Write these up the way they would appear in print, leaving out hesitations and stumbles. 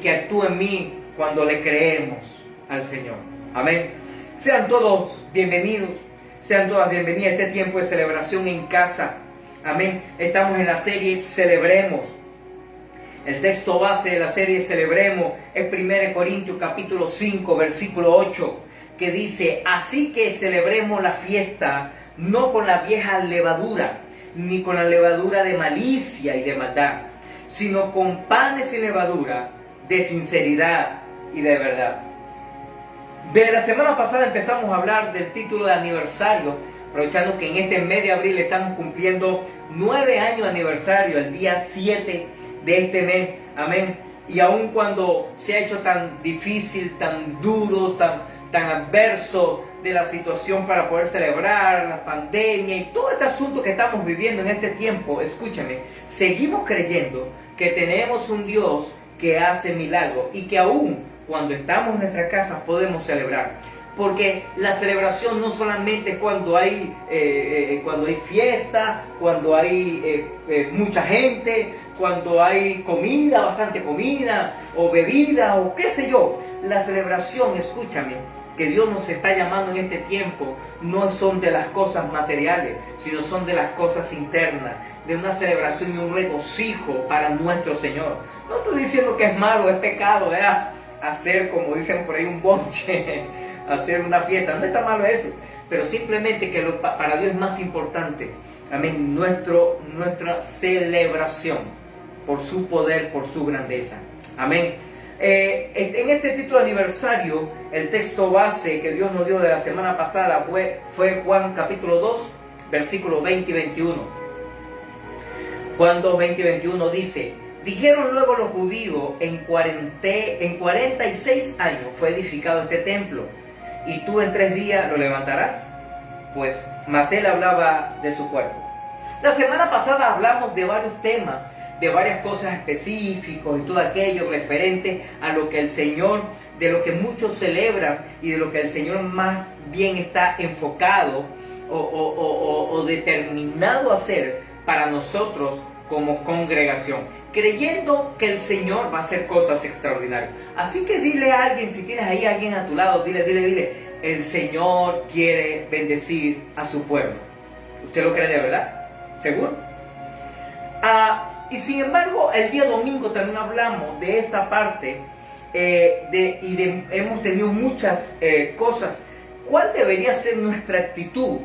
que actúe en mí cuando le creemos al Señor. Amén. Sean todos bienvenidos, sean todas bienvenidas a este tiempo de celebración en casa. Amén. Estamos en la serie Celebremos. El texto base de la serie Celebremos es 1 Corintios capítulo 5, versículo 8, que dice: así que celebremos la fiesta, no con la vieja levadura, ni con la levadura de malicia y de maldad, sino con panes sin levadura, de sinceridad y de verdad. De la semana pasada empezamos a hablar del título de aniversario, aprovechando que en este mes de abril estamos cumpliendo 9 años de aniversario, el día 7 de este mes. Amén. Y aun cuando se ha hecho tan difícil, tan duro, tan adverso de la situación para poder celebrar, la pandemia y todo este asunto que estamos viviendo en este tiempo, escúchame, seguimos creyendo que tenemos un Dios que hace milagros y que aún cuando estamos en nuestra casa podemos celebrar. Porque la celebración no solamente es cuando hay fiesta, cuando hay mucha gente, cuando hay comida, bastante comida, o bebida, o qué sé yo. La celebración, escúchame, que Dios nos está llamando en este tiempo, no son de las cosas materiales, sino son de las cosas internas, de una celebración y un regocijo para nuestro Señor. No estoy diciendo que es malo, es pecado, ¿verdad? Hacer, como dicen por ahí, un bonche, hacer una fiesta, no está malo eso, pero simplemente que para Dios es más importante, amén, nuestra celebración por su poder, por su grandeza, amén. En este título de aniversario, el texto base que Dios nos dio de la semana pasada fue Juan capítulo 2, versículos 20 y 21. Juan 2, 20 y 21 dice: dijeron luego los judíos, en 46 años fue edificado este templo, y tú en 3 días lo levantarás. Pues más él hablaba de su cuerpo. La semana pasada hablamos de varios temas, de varias cosas específicas y todo aquello referente a lo que el Señor, de lo que muchos celebran y de lo que el Señor más bien está enfocado o determinado a hacer para nosotros como congregación, creyendo que el Señor va a hacer cosas extraordinarias. Así que dile a alguien, si tienes ahí a alguien a tu lado, dile, el Señor quiere bendecir a su pueblo. ¿Usted lo cree de verdad? ¿Seguro? Y sin embargo, el día domingo también hablamos de esta parte hemos tenido muchas cosas. ¿Cuál debería ser nuestra actitud?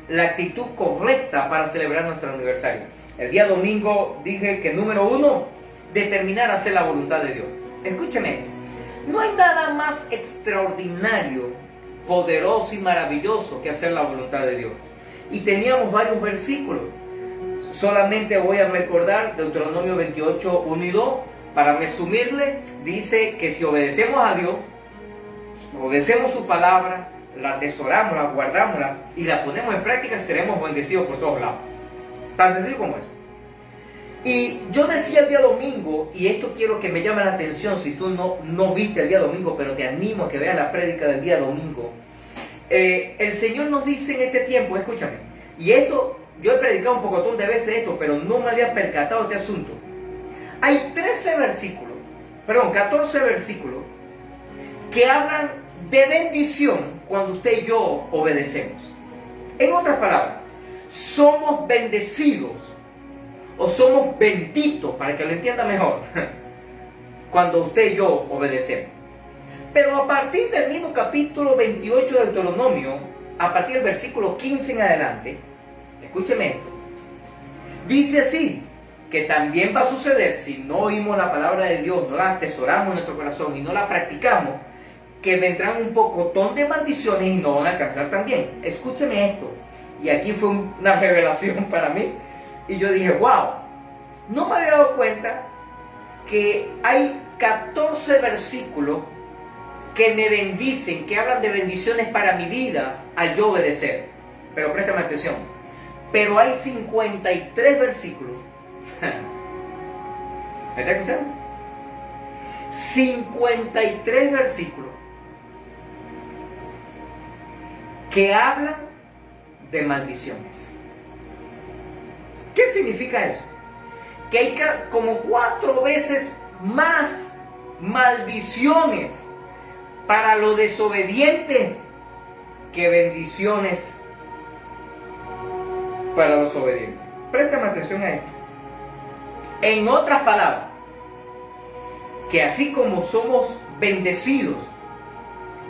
La actitud correcta para celebrar nuestro aniversario. El día domingo dije que número 1, determinar a hacer la voluntad de Dios. Escúcheme, no hay nada más extraordinario, poderoso y maravilloso que hacer la voluntad de Dios. Y teníamos varios versículos. Solamente voy a recordar Deuteronomio 28, 1 y 2. Para resumirle, dice que si obedecemos a Dios, obedecemos su palabra, la atesoramos, la guardamos y la ponemos en práctica, seremos bendecidos por todos lados. Tan sencillo como eso. Y yo decía el día domingo, y esto quiero que me llame la atención si tú no viste el día domingo, pero te animo a que veas la prédica del día domingo. El Señor nos dice en este tiempo, escúchame, y esto, yo he predicado un pocotón de veces esto, pero no me había percatado de este asunto. Hay 14 versículos que hablan de bendición cuando usted y yo obedecemos. En otras palabras, somos bendecidos o somos benditos, para que lo entienda mejor, cuando usted y yo obedecemos. Pero a partir del mismo capítulo 28 de Deuteronomio, a partir del versículo 15 en adelante, escúcheme esto, dice así, que también va a suceder si no oímos la palabra de Dios, no la atesoramos en nuestro corazón y no la practicamos, que vendrán un pocotón de maldiciones y no van a alcanzar también. Escúcheme esto. Y aquí fue una revelación para mí. Y yo dije, wow, no me había dado cuenta que hay 14 versículos que me bendicen, que hablan de bendiciones para mi vida al yo obedecer. Pero préstame atención. Pero hay 53 versículos. ¿Me está escuchando? 53 versículos que hablan de maldiciones. ¿Qué significa eso? Que hay como 4 veces más maldiciones para los desobedientes que bendiciones para los obedientes. Préstame atención a esto. En otras palabras, que así como somos bendecidos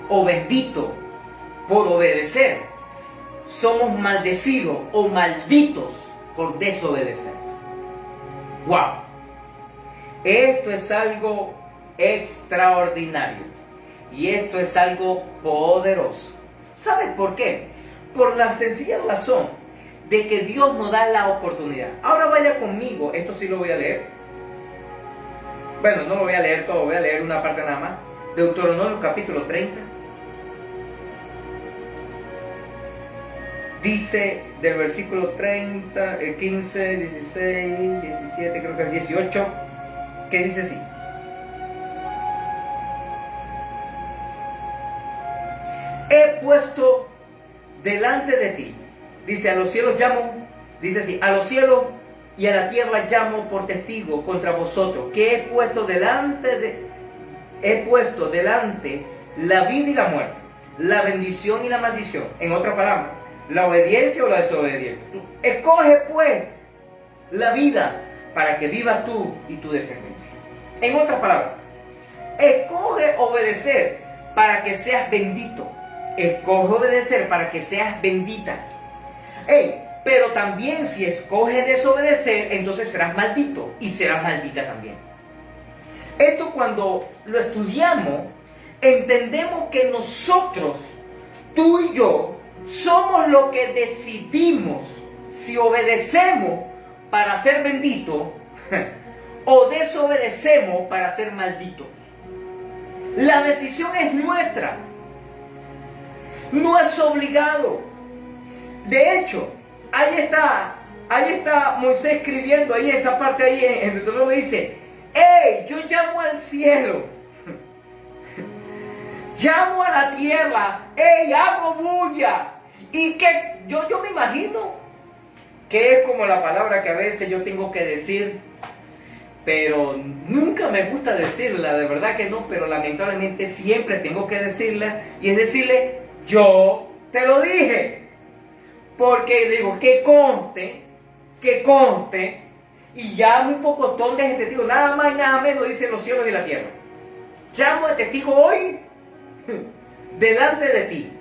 o benditos por obedecer, somos maldecidos o malditos por desobedecer. ¡Wow! Esto es algo extraordinario y esto es algo poderoso. ¿Sabes por qué? Por la sencilla razón de que Dios nos da la oportunidad. Ahora vaya conmigo, esto sí lo voy a leer. Bueno, no lo voy a leer todo, voy a leer una parte nada más. Deuteronomio capítulo 30. Dice del versículo 30, 15, 16, 17, creo que es 18, que dice así. He puesto delante de ti, dice, a los cielos llamo, dice así, a los cielos y a la tierra llamo por testigo contra vosotros, que he puesto delante la vida y la muerte, la bendición y la maldición. En otras palabras, la obediencia o la desobediencia. Escoge pues la vida para que vivas tú y tu descendencia. En otras palabras, escoge obedecer para que seas bendito. Escoge obedecer para que seas bendita. Pero también si escoges desobedecer, entonces serás maldito y serás maldita también. Esto cuando lo estudiamos, entendemos que nosotros, tú y yo, somos los que decidimos si obedecemos para ser benditos o desobedecemos para ser malditos. La decisión es nuestra. No es obligado. De hecho, ahí está Moisés escribiendo ahí esa parte ahí en Deuteronomio, dice, ¡hey! Yo llamo al cielo, llamo a la tierra, ¡hey! Hago bulla. Y que yo me imagino que es como la palabra que a veces yo tengo que decir, pero nunca me gusta decirla, de verdad que no, pero lamentablemente siempre tengo que decirla, y es decirle, yo te lo dije. Porque digo, que conste, y llamo un pocotón de testigo, nada más y nada menos, dicen los cielos y la tierra. Llamo de testigo hoy delante de ti,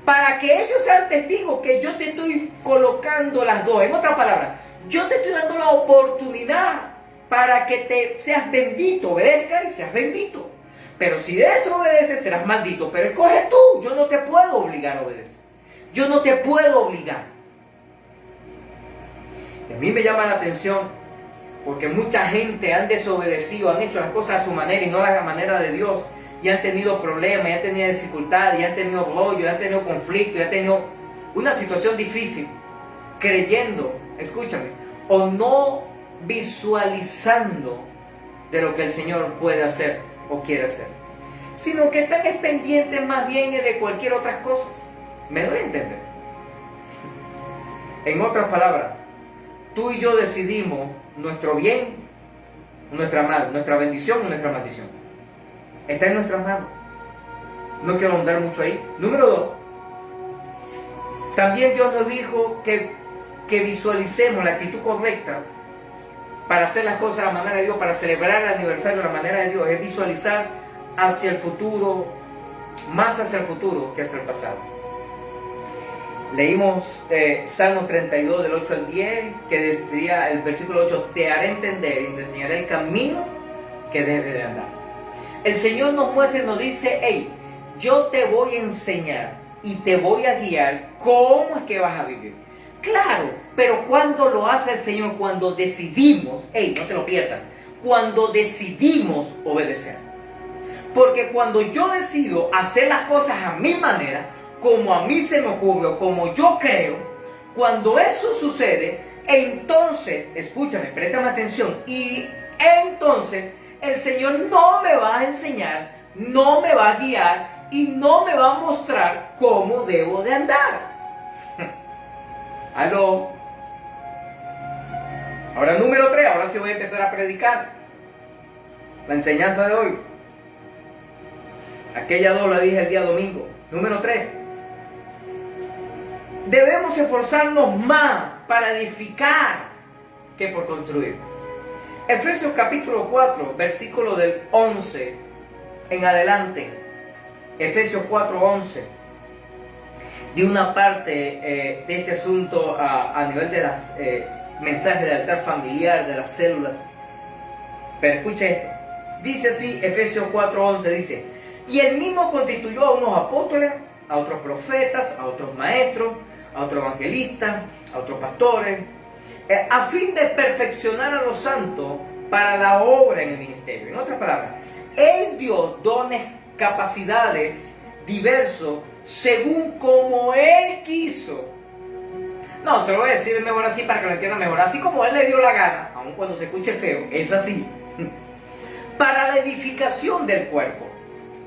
para que ellos sean testigos que yo te estoy colocando las dos. En otras palabras, yo te estoy dando la oportunidad para que te seas bendito, obedezca y seas bendito. Pero si desobedeces, serás maldito. Pero escoge tú, yo no te puedo obligar a obedecer. Yo no te puedo obligar. Y a mí me llama la atención porque mucha gente han desobedecido, han hecho las cosas a su manera y no a la manera de Dios, y han tenido problemas, y han tenido dificultades, y han tenido rollo, y han tenido conflicto, y han tenido una situación difícil, creyendo, escúchame, o no visualizando de lo que el Señor puede hacer o quiere hacer, sino que están pendientes más bien de cualquier otra cosa. ¿Me doy a entender? En otras palabras, tú y yo decidimos nuestro bien, nuestra mal, nuestra bendición o nuestra maldición. Está en nuestras manos. No quiero ahondar mucho ahí. Número 2. También Dios nos dijo que visualicemos la actitud correcta para hacer las cosas a la manera de Dios, para celebrar el aniversario a la manera de Dios. Es visualizar hacia el futuro, más hacia el futuro que hacia el pasado. Leímos Salmo 32 del 8 al 10, que decía el versículo 8, te haré entender y te enseñaré el camino que debes de andar. El Señor nos muestra y nos dice, hey, yo te voy a enseñar y te voy a guiar cómo es que vas a vivir. Claro, pero ¿cuándo lo hace el Señor? Cuando decidimos, hey, no te lo pierdas, cuando decidimos obedecer. Porque cuando yo decido hacer las cosas a mi manera, como a mí se me ocurre o como yo creo, cuando eso sucede, entonces, escúchame, préstame atención, y entonces el Señor no me va a enseñar, no me va a guiar y no me va a mostrar cómo debo de andar. ¿Aló? Ahora número 3, ahora sí voy a empezar a predicar. la enseñanza de hoy. Aquella dos la dije el día domingo. Número 3. Debemos esforzarnos más para edificar que por construir. Efesios capítulo 4, versículo del 11 en adelante. Efesios 4:11. De una parte de este asunto a nivel de las mensajes del altar familiar, de las células. Pero escucha esto. Dice así, Efesios 4:11 dice: y él mismo constituyó a unos apóstoles, a otros profetas, a otros maestros, a otros evangelistas, a otros pastores, a fin de perfeccionar a los santos para la obra en el ministerio. En otras palabras, él dio dones, capacidades diversos según como él quiso. No, se lo voy a decir mejor así para que lo entiendan mejor. Así como él le dio la gana, aun cuando se escuche feo, es así. Para la edificación del cuerpo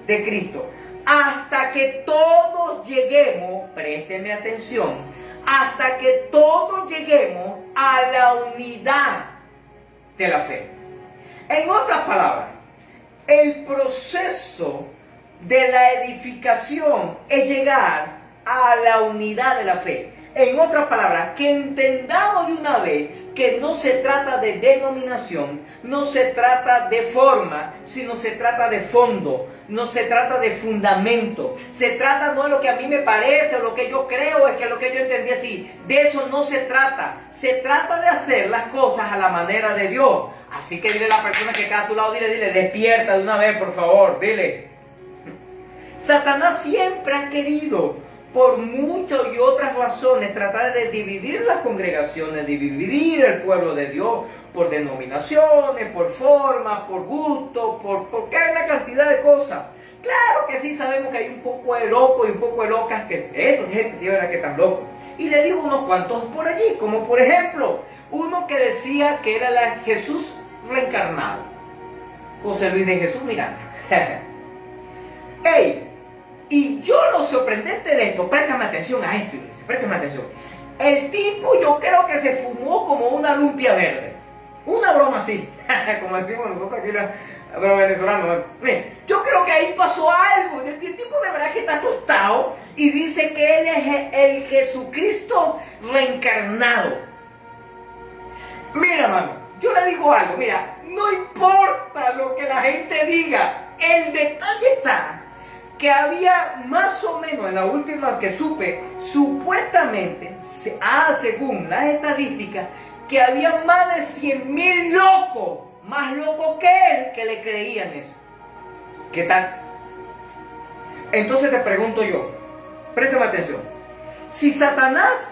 de Cristo, hasta que todos lleguemos, présteme atención, hasta que todos lleguemos a la unidad de la fe. En otras palabras, el proceso de la edificación es llegar a la unidad de la fe. En otras palabras, que entendamos de una vez que no se trata de denominación, no se trata de forma, sino se trata de fondo, no se trata de fundamento. Se trata no de lo que a mí me parece o lo que yo creo, es que lo que yo entendí así. De eso no se trata. Se trata de hacer las cosas a la manera de Dios. Así que dile a la persona que está a tu lado, dile, despierta de una vez, por favor, dile. Satanás siempre ha querido, por muchas y otras razones, tratar de dividir las congregaciones, de dividir el pueblo de Dios por denominaciones, por formas, por gusto, porque hay una cantidad de cosas. Claro que sí, sabemos que hay un poco de locos y un poco de locas, que eso, gente, sí, verdad que están locos. Y le digo unos cuantos por allí, como por ejemplo, uno que decía que era la Jesús reencarnado, José Luis de Jesús Miranda. ¡Ey! Y yo lo sorprendente de esto, préstame atención a esto, iglesia, préstame atención. El tipo yo creo que se fumó como una lumpia verde. Una broma así, como decimos nosotros aquí los venezolanos. Yo creo que ahí pasó algo. El tipo de verdad que está tostado y dice que él es el Jesucristo reencarnado. Mira, hermano, yo le digo algo, mira, no importa lo que la gente diga, el detalle está que había más o menos, en la última que supe, supuestamente, según las estadísticas, que había más de 100,000 locos, más locos que él, que le creían eso. ¿Qué tal? Entonces te pregunto yo, préstame atención, si Satanás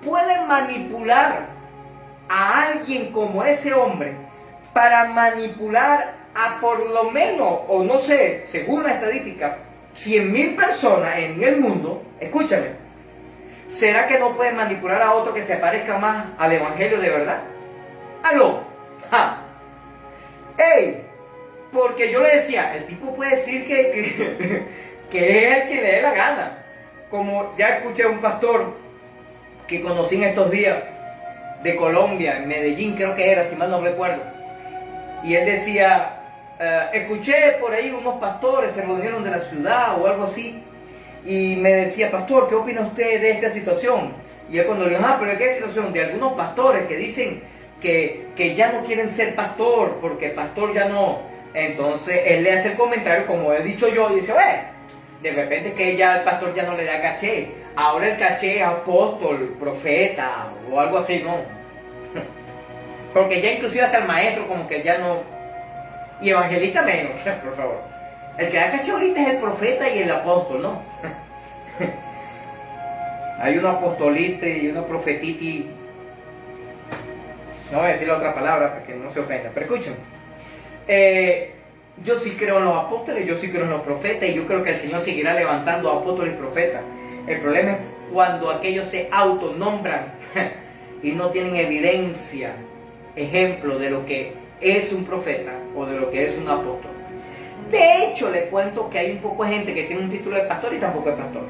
puede manipular a alguien como ese hombre para manipular a por lo menos, o no sé, según la estadística, 100,000 personas en el mundo, escúchame, ¿será que no puede manipular a otro que se parezca más al evangelio de verdad? ¡Aló! ¡Ja! ¡Ey! Porque yo le decía, el tipo puede decir que es el que le dé la gana. Como ya escuché a un pastor que conocí en estos días, de Colombia, en Medellín creo que era, si mal no recuerdo, y él decía, escuché por ahí unos pastores se reunieron de la ciudad o algo así, y me decía, pastor, ¿qué opina usted de esta situación? Y él cuando le dijo, pero ¿qué situación? De algunos pastores que dicen que ya no quieren ser pastor, porque pastor ya no. Entonces él le hace el comentario, como he dicho yo, y dice, de repente que ya el pastor ya no le da caché, ahora el caché es apóstol, profeta, o algo así, ¿no? Porque ya inclusive hasta el maestro como que ya no, y evangelista menos, por favor. El que da caché ahorita es el profeta y el apóstol, ¿no? Hay uno apostolite y uno profetiti. No voy a decir la otra palabra para que no se ofenda, pero escúchenme. Yo sí creo en los apóstoles, yo sí creo en los profetas, y yo creo que el Señor seguirá levantando apóstoles y profetas. El problema es cuando aquellos se autonombran y no tienen evidencia, ejemplo de lo que es un profeta o de lo que es un apóstol. De hecho, le cuento que hay un poco de gente que tiene un título de pastor y tampoco es pastor.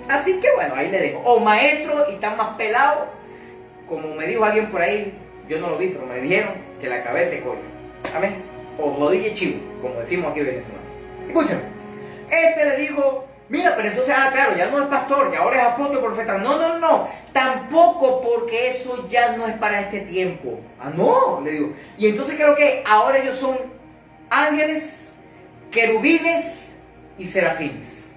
Así que bueno, ahí le dejo. O maestro y están más pelados, como me dijo alguien por ahí, yo no lo vi, pero me dijeron que la cabeza es joya. Amén. o rodilla y chivo, como decimos aquí en Venezuela. Escúchame, este le dijo, mira, pero entonces, claro, ya no es pastor, ya ahora es apóstol, profeta. No, no, no, tampoco, porque eso ya no es para este tiempo. No, le digo. Y entonces creo que ahora ellos son ángeles, querubines y serafines.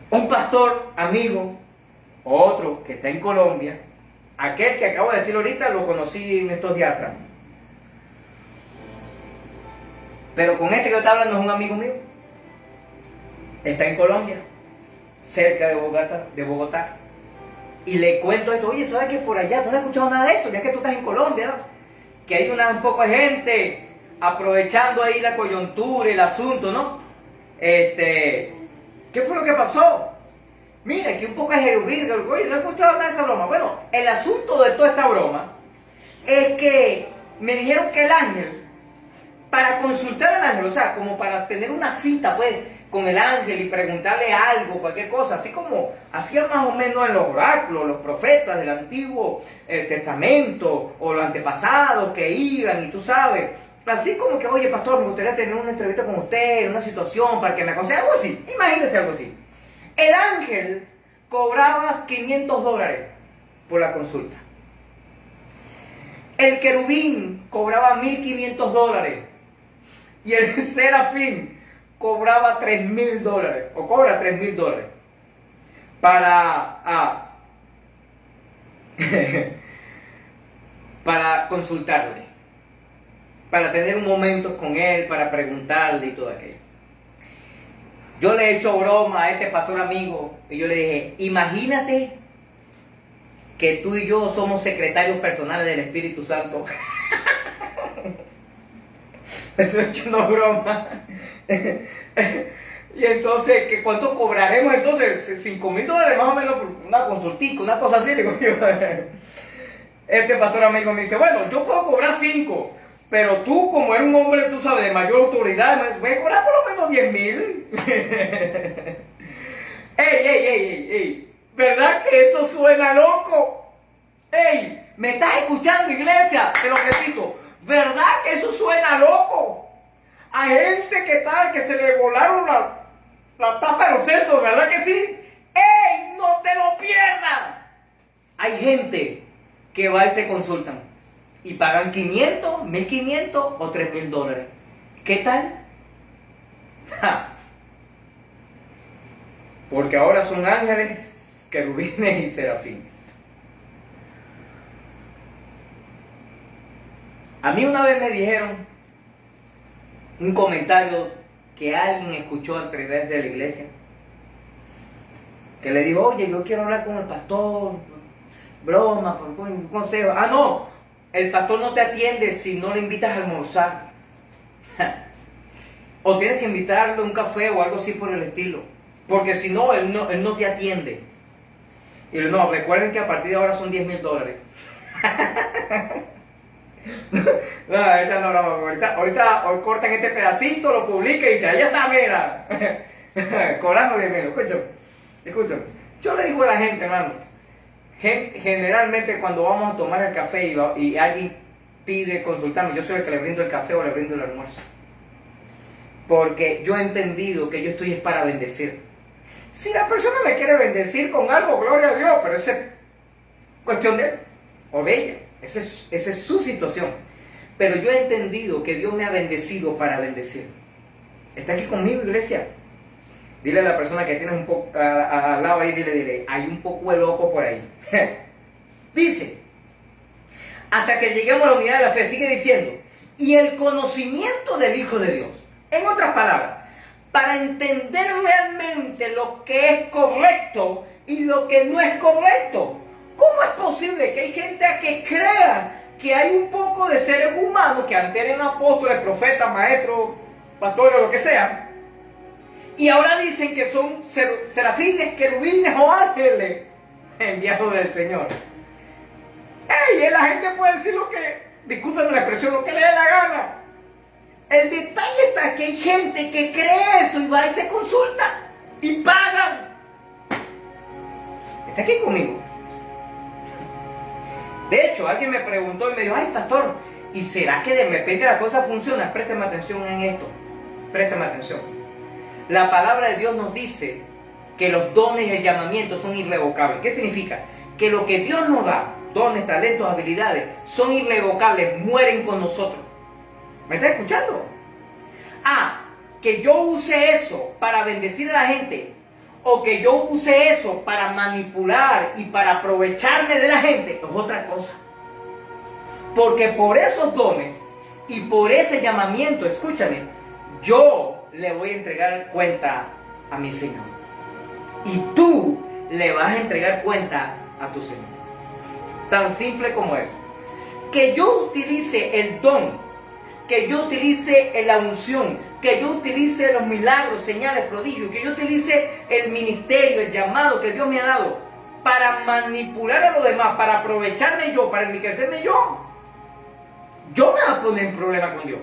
Un pastor, amigo, otro que está en Colombia, aquel que acabo de decir ahorita, lo conocí en estos días atrás. Pero con este que yo estoy hablando es un amigo mío. Está en Colombia, cerca de Bogotá. Y le cuento esto, oye, ¿sabes que por allá tú no has escuchado nada de esto? Ya que tú estás en Colombia, ¿no? Que hay un poco de gente aprovechando ahí la coyuntura, el asunto, ¿no? ¿Qué fue lo que pasó? Mira, que un poco de jerubín, oye, no he escuchado nada de esa broma. Bueno, el asunto de toda esta broma es que me dijeron que el ángel, para consultar al ángel, o sea, como para tener una cita, pues, con el ángel y preguntarle algo, cualquier cosa, así como hacían más o menos en los oráculos, los profetas del Antiguo Testamento, o los antepasados que iban, y tú sabes, así como que, oye, pastor, me gustaría tener una entrevista con usted, una situación, para que me aconseje, algo así, imagínese algo así. El ángel cobraba $500 por la consulta. El querubín cobraba $1,500. Y el serafín cobraba $3,000, o cobra $3,000 para consultarle, para tener un momento con él, para preguntarle y todo aquello. Yo le he hecho broma a este pastor amigo y yo le dije, imagínate que tú y yo somos secretarios personales del Espíritu Santo. Estoy echando broma. Y entonces, ¿que cuánto cobraremos entonces? $5,000 más o menos por una consultica, una cosa así. Digo yo. Este pastor amigo me dice, bueno, yo puedo cobrar 5, pero tú, como eres un hombre, tú sabes, de mayor autoridad, me voy a cobrar por lo menos 10,000. ¡Ey! ¿Verdad que eso suena loco? ¡Ey! ¿Me estás escuchando, iglesia? Te lo repito. ¿Verdad que eso suena loco? Hay gente que se le volaron la tapa de los sesos, ¿verdad que sí? ¡Ey! ¡No te lo pierdas! Hay gente que va y se consultan y pagan 500, 1,500 o $3,000. ¿Qué tal? ¡Ja! Porque ahora son ángeles, querubines y serafines. A mí una vez me dijeron un comentario que alguien escuchó a través de la iglesia, que le dijo, oye, yo quiero hablar con el pastor, broma, un consejo. No, el pastor no te atiende si no le invitas a almorzar. O tienes que invitarle a un café o algo así por el estilo, porque si no, él no te atiende. Y no, recuerden que a partir de ahora son $10,000. No, esta no, ahorita hoy cortan este pedacito, lo publican y dicen, allá está, mira, cobrando $10,000. Escúchame, yo le digo a la gente, hermano, generalmente cuando vamos a tomar el café y alguien pide consultarme, yo soy el que le brindo el café o le brindo el almuerzo, porque yo he entendido que yo estoy es para bendecir. Si la persona me quiere bendecir con algo, gloria a Dios, pero esa es cuestión de él o de ella. Esa es su situación. Pero yo he entendido que Dios me ha bendecido para bendecir. ¿Está aquí conmigo, iglesia? Dile a la persona que tienes un poco al lado ahí, dile, hay un poco de loco por ahí. Dice, hasta que lleguemos a la unidad de la fe, sigue diciendo, y el conocimiento del Hijo de Dios. En otras palabras, para entender realmente lo que es correcto y lo que no es correcto. ¿Cómo es posible que hay gente que crea que hay un poco de seres humanos que antes eran apóstoles, profetas, maestros, pastores, lo que sea, y ahora dicen que son serafines, querubines o ángeles enviados del Señor? ¡Ey! La gente puede decir lo que, discúlpenme la expresión, lo que le dé la gana. El detalle está que hay gente que cree eso y va y se consulta y pagan. ¿Está aquí conmigo? De hecho, alguien me preguntó y me dijo, ay, pastor, ¿Y será que de repente la cosa funciona? Préstame atención en esto. Préstame atención. La palabra de Dios nos dice que los dones y el llamamiento son irrevocables. ¿Qué significa? Que lo que Dios nos da, dones, talentos, habilidades, son irrevocables, mueren con nosotros. ¿Me estás escuchando? Que yo use eso para bendecir a la gente, o que yo use eso para manipular y para aprovecharme de la gente, es otra cosa. Porque por esos dones y por ese llamamiento, escúchame, yo le voy a entregar cuenta a mi Señor. Y tú le vas a entregar cuenta a tu Señor. Tan simple como eso. Que yo utilice el don, que yo utilice la unción, que yo utilice los milagros, señales, prodigios, que yo utilice el ministerio, el llamado que Dios me ha dado para manipular a los demás, para aprovecharme yo, para enriquecerme yo me voy a poner en problema con Dios.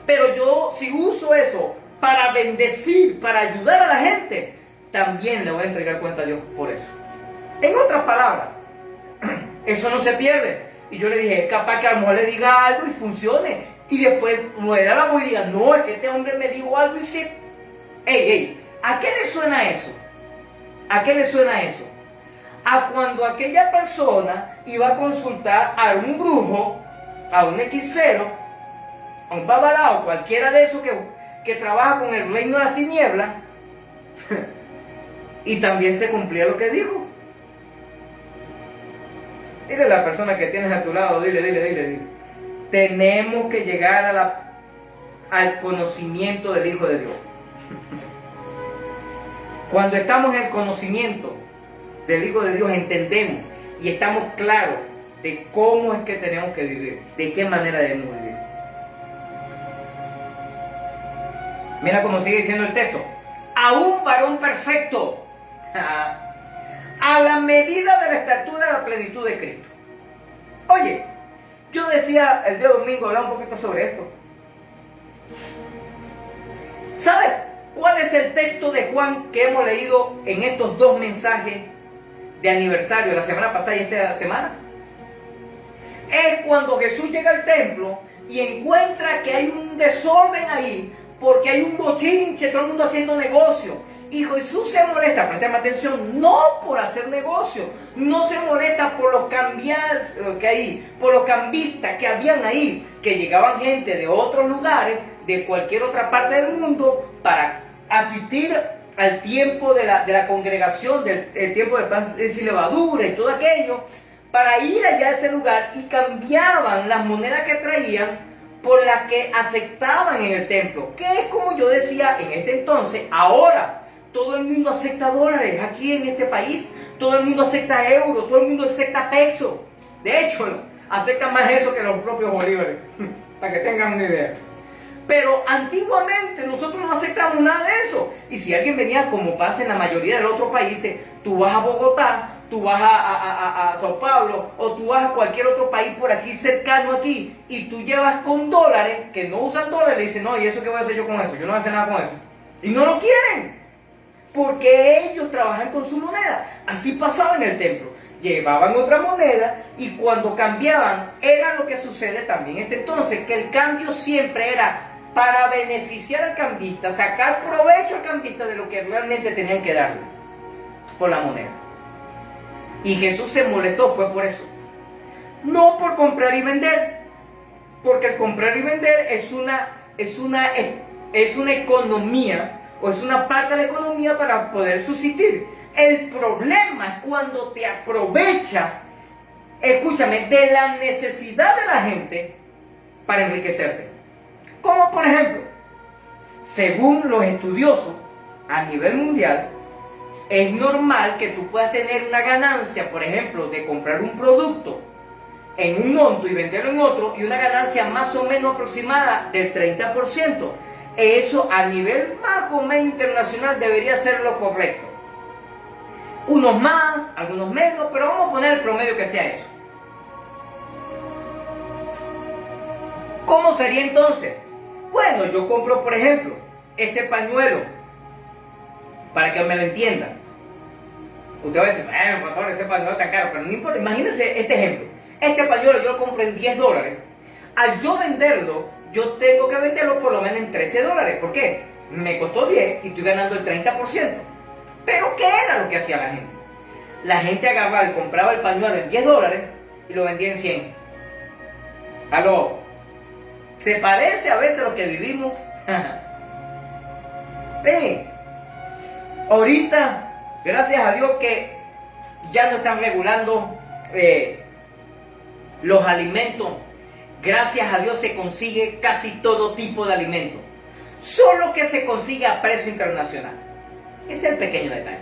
Pero yo, si uso eso para bendecir, para ayudar a la gente, también le voy a entregar cuenta a Dios por eso. En otras palabras, eso no se pierde. Y yo le dije, es capaz que a lo mejor le diga algo y funcione. Y después me da la voz y diga, no, es que este hombre me dijo algo y se... ¿A qué le suena eso? ¿A qué le suena eso? A cuando aquella persona iba a consultar a un brujo, a un hechicero, a un babalao, cualquiera de esos que trabaja con el reino de las tinieblas, y también se cumplía lo que dijo. Dile a la persona que tienes a tu lado, dile. Tenemos que llegar al conocimiento del Hijo de Dios. Cuando estamos en el conocimiento del Hijo de Dios, entendemos y estamos claros de cómo es que tenemos que vivir, de qué manera debemos vivir. Mira cómo sigue diciendo el texto. A un varón perfecto, a la medida de la estatura de la plenitud de Cristo. Oye, yo decía el día domingo, hablaba un poquito sobre esto. ¿Sabes cuál es el texto de Juan que hemos leído en estos dos mensajes de aniversario, la semana pasada y esta semana? Es cuando Jesús llega al templo y encuentra que hay un desorden ahí, porque hay un bochinche, todo el mundo haciendo negocio. Y Jesús se molesta, prestemos atención, no por hacer negocio, no se molesta por los por los cambistas que habían ahí, que llegaban gente de otros lugares, de cualquier otra parte del mundo, para asistir al tiempo de la congregación, del tiempo de pan y levadura y todo aquello, para ir allá a ese lugar, y cambiaban las monedas que traían por las que aceptaban en el templo, que es como yo decía en este entonces. Ahora todo el mundo acepta dólares aquí en este país, todo el mundo acepta euros, todo el mundo acepta pesos. De hecho, aceptan más eso que los propios bolívares, para que tengan una idea. Pero antiguamente nosotros no aceptamos nada de eso. Y si alguien venía, como pasa en la mayoría de los otros países, tú vas a Bogotá, tú vas a Sao Paulo, o tú vas a cualquier otro país por aquí cercano aquí, y tú llevas con dólares, que no usan dólares, le dicen, no, ¿y eso qué voy a hacer yo con eso? Yo no voy a hacer nada con eso. Y no lo quieren, porque ellos trabajan con su moneda. Así pasaba en el templo. Llevaban otra moneda, y cuando cambiaban, era lo que sucede también entonces, que el cambio siempre era para beneficiar al cambista, sacar provecho al cambista de lo que realmente tenían que darle por la moneda. Y Jesús se molestó, fue por eso. No por comprar y vender, porque el comprar y vender es una economía, o es una parte de la economía para poder subsistir. El problema es cuando te aprovechas, escúchame, de la necesidad de la gente para enriquecerte. Como por ejemplo, según los estudiosos a nivel mundial, es normal que tú puedas tener una ganancia, por ejemplo, de comprar un producto en un monto y venderlo en otro, y una ganancia más o menos aproximada del 30%. Eso a nivel más o menos internacional debería ser lo correcto. Unos más, algunos menos, pero vamos a poner el promedio que sea eso. ¿Cómo sería entonces? Bueno, yo compro, por ejemplo, este pañuelo, para que me lo entiendan. Usted va a decir, bueno, pastor, ese pañuelo está caro, pero no importa. Imagínense este ejemplo. Este pañuelo yo lo compro en $10. Al yo venderlo, yo tengo que venderlo por lo menos en $13. ¿Por qué? Me costó 10 y estoy ganando el 30%. Pero ¿qué era lo que hacía la gente? La gente agarraba y compraba el pañuelo en $10 y lo vendía en 100. ¿Aló? ¿Se parece a veces a lo que vivimos? Sí. Ahorita, gracias a Dios que ya no están regulando los alimentos. Gracias a Dios se consigue casi todo tipo de alimentos. Solo que se consigue a precio internacional. Ese es el pequeño detalle.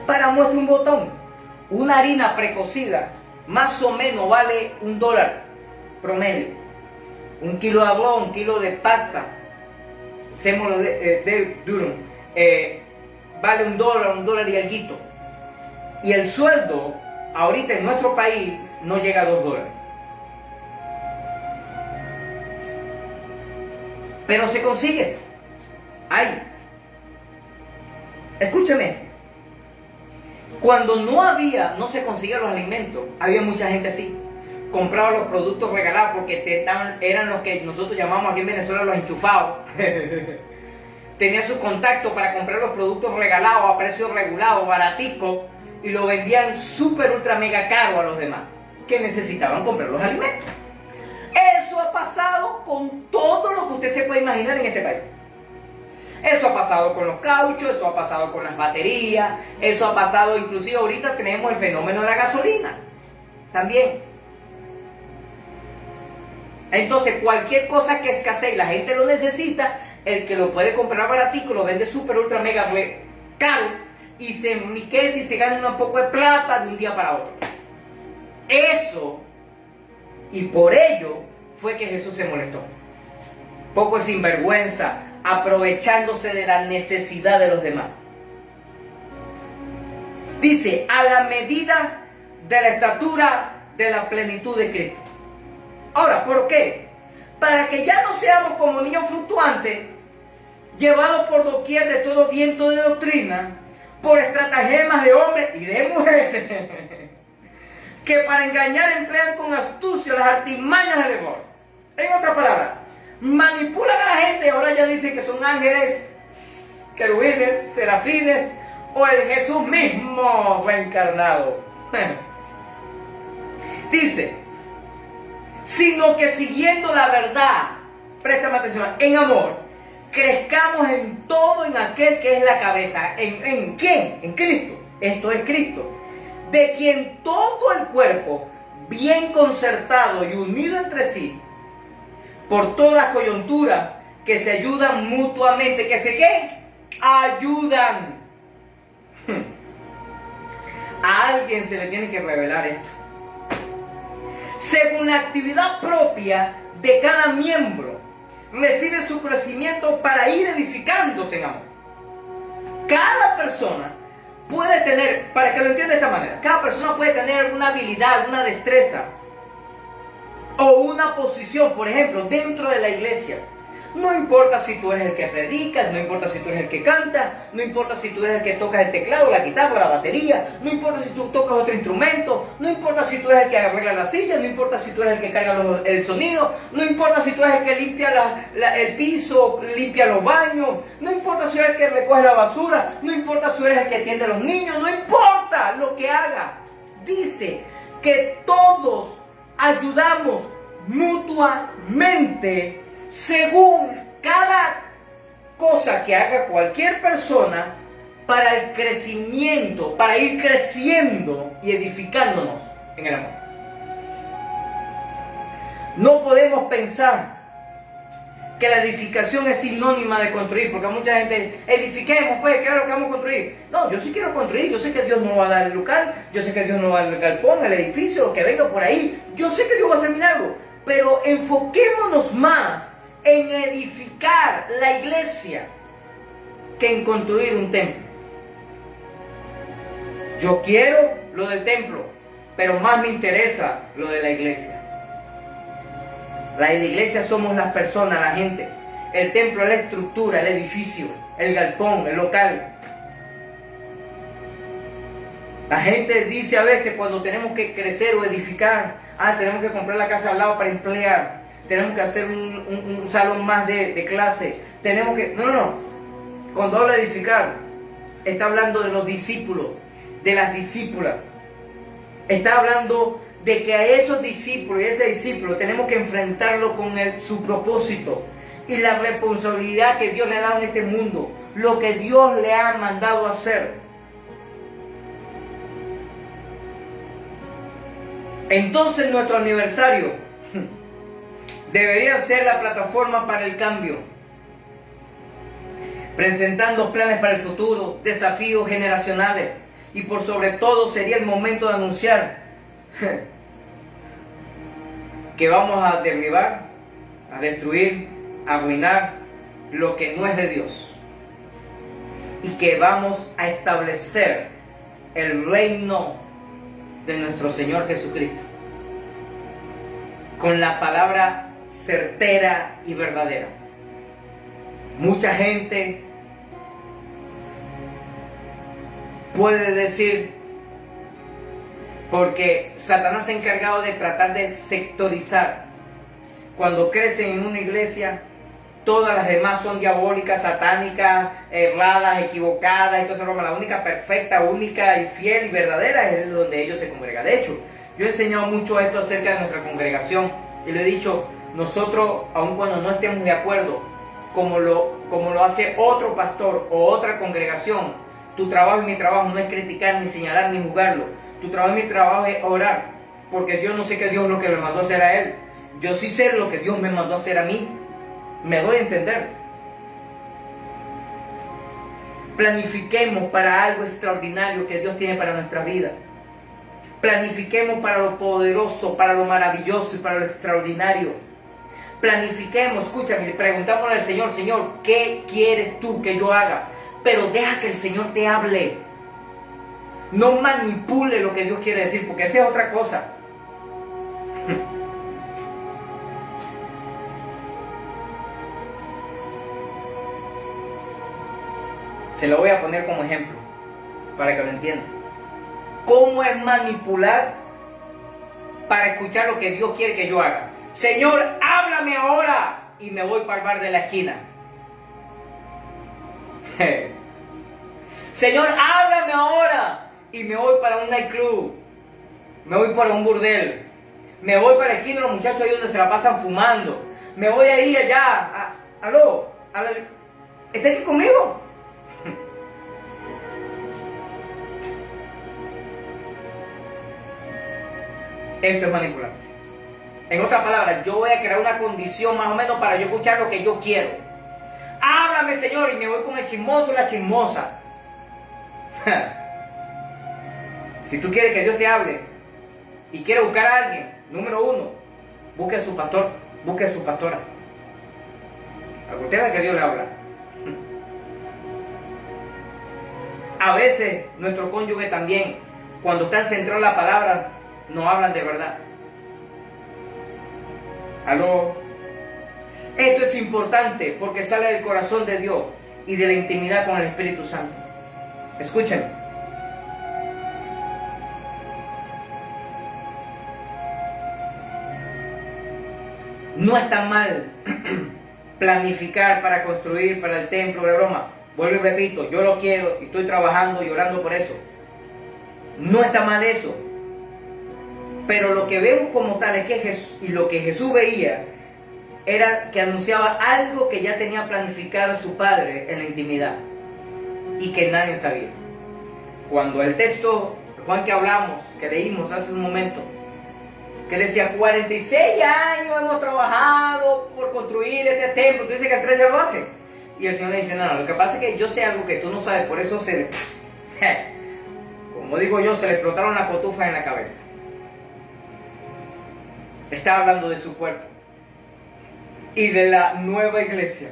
Para muestra un botón, una harina precocida más o menos vale $1 promedio. 1 kilo de arroz, 1 kilo de pasta, sémolo de durum, vale $1 y alguito. Y el sueldo ahorita en nuestro país no llega a $2. Pero se consigue. Hay. Escúcheme. Cuando no se conseguían los alimentos, había mucha gente así. Compraba los productos regalados porque eran los que nosotros llamamos aquí en Venezuela los enchufados. Tenía su contacto para comprar los productos regalados a precio regulado, baratico, y lo vendían súper ultra mega caro a los demás que necesitaban comprar los alimentos. Eso ha pasado con todo lo que usted se puede imaginar en este país. Eso ha pasado con los cauchos, eso ha pasado con las baterías, eso ha pasado, inclusive ahorita tenemos el fenómeno de la gasolina también. Entonces cualquier cosa que escasee y la gente lo necesita, el que lo puede comprar baratico lo vende súper ultra mega caro y se enriquece y se gana un poco de plata de un día para otro. Eso, y por ello fue que Jesús se molestó. Poco de sinvergüenza, aprovechándose de la necesidad de los demás. Dice, a la medida de la estatura de la plenitud de Cristo. Ahora, ¿por qué? Para que ya no seamos como niños fluctuantes, llevados por doquier de todo viento de doctrina, por estratagemas de hombres y de mujeres, que para engañar emplean con astucia las artimañas del error. En otras palabras, manipulan a la gente. Ahora ya dicen que son ángeles, querubines, serafines o el Jesús mismo reencarnado. Dice, sino que siguiendo la verdad, préstame atención, en amor, crezcamos en todo en aquel que es la cabeza. ¿En quién? En Cristo. Esto es Cristo. De quien todo el cuerpo, bien concertado y unido entre sí, por todas las coyunturas que se ayudan mutuamente, que se ¿qué? Ayudan. A alguien se le tiene que revelar esto. Según la actividad propia de cada miembro, recibe su crecimiento para ir edificándose en amor. Cada persona puede tener, para que lo entienda de esta manera, cada persona puede tener alguna habilidad, alguna destreza o una posición, por ejemplo, dentro de la iglesia. No importa si tú eres el que predicas, no importa si tú eres el que canta, no importa si tú eres el que tocas el teclado, la guitarra, la batería, no importa si tú tocas otro instrumento, no importa si tú eres el que arregla la silla, no importa si tú eres el que carga el sonido, no importa si tú eres el que limpia el piso, limpia los baños, no importa si eres el que recoge la basura, no importa si eres el que atiende a los niños, no importa lo que haga. Dice que todos ayudamos mutuamente según cada cosa que haga cualquier persona para el crecimiento, para ir creciendo y edificándonos en el amor. No podemos pensar que la edificación es sinónima de construir, porque mucha gente edifiquemos, pues, ¿qué es lo que vamos a construir? No, yo sí quiero construir, yo sé que Dios nos va a dar el local, yo sé que Dios nos va a dar el galpón, el edificio, lo que venga por ahí, yo sé que Dios va a hacer milagros, pero enfoquémonos más en edificar la iglesia que en construir un templo. Yo quiero lo del templo, pero más me interesa lo de la iglesia. La iglesia somos las personas, la gente. El templo es la estructura, el edificio, el galpón, el local. La gente dice a veces cuando tenemos que crecer o edificar, tenemos que comprar la casa al lado para emplear, tenemos que hacer un salón más de clase, tenemos que... No. Cuando habla de edificar, está hablando de los discípulos, de las discípulas. Está hablando de que a esos discípulos y ese discípulo tenemos que enfrentarlo con su propósito y la responsabilidad que Dios le ha dado en este mundo, lo que Dios le ha mandado a hacer. Entonces nuestro aniversario debería ser la plataforma para el cambio, presentando planes para el futuro, desafíos generacionales, y por sobre todo sería el momento de anunciar que vamos a derribar, a destruir, a arruinar lo que no es de Dios, y que vamos a establecer el reino de nuestro Señor Jesucristo con la palabra certera y verdadera. Mucha gente puede decir, porque Satanás se ha encargado de tratar de sectorizar. Cuando crecen en una iglesia, todas las demás son diabólicas, satánicas, erradas, equivocadas, entonces la única perfecta, única y fiel y verdadera es donde ellos se congregan. De hecho, yo he enseñado mucho esto acerca de nuestra congregación y le he dicho, nosotros, aun cuando no estemos de acuerdo, como lo hace otro pastor o otra congregación, tu trabajo y mi trabajo no es criticar, ni señalar, ni juzgarlo. Tu trabajo y mi trabajo es orar, porque yo no sé qué Dios es lo que me mandó a hacer a él. Yo sí sé lo que Dios me mandó a hacer a mí. Me doy a entender. Planifiquemos para algo extraordinario que Dios tiene para nuestra vida. Planifiquemos para lo poderoso, para lo maravilloso y para lo extraordinario. Planifiquemos, escúchame, preguntámosle al Señor, Señor, ¿qué quieres tú que yo haga? Pero deja que el Señor te hable. No manipule lo que Dios quiere decir, porque esa es otra cosa. Se lo voy a poner como ejemplo, para que lo entiendan. ¿Cómo es manipular para escuchar lo que Dios quiere que yo haga? Señor, háblame ahora. Y me voy para el bar de la esquina. Señor, háblame ahora. Y me voy para un nightclub. Me voy para un burdel. Me voy para la esquina, los muchachos ahí donde se la pasan fumando. Me voy ahí allá. ¿Aló? ¿Está aquí conmigo? Eso es manipular. En otras palabras, yo voy a crear una condición más o menos para yo escuchar lo que yo quiero. Háblame, Señor, y me voy con el chismoso o la chismosa. Si tú quieres que Dios te hable y quieres buscar a alguien, número uno, busque a su pastor, busque a su pastora. Acuérdate que Dios le habla. A veces nuestro cónyuge también, cuando están centrados en la palabra, no hablan de verdad. ¿Aló? Esto es importante porque sale del corazón de Dios y de la intimidad con el Espíritu Santo. Escuchen. No está mal planificar para construir para el templo de broma. Vuelvo y repito, yo lo quiero y estoy trabajando y orando por eso. No está mal eso. Pero lo que vemos como tal es que Jesús, y lo que Jesús veía, era que anunciaba algo que ya tenía planificado su Padre en la intimidad y que nadie sabía. Cuando el texto, Juan, que hablamos, que leímos hace un momento, que decía 46 años hemos trabajado por construir este templo, tú dices que en 3 ya lo hace. Y el Señor le dice, no, lo que pasa es que yo sé algo que tú no sabes, por eso como digo yo, se le explotaron las cotufas en la cabeza. Está hablando de su cuerpo y de la nueva iglesia,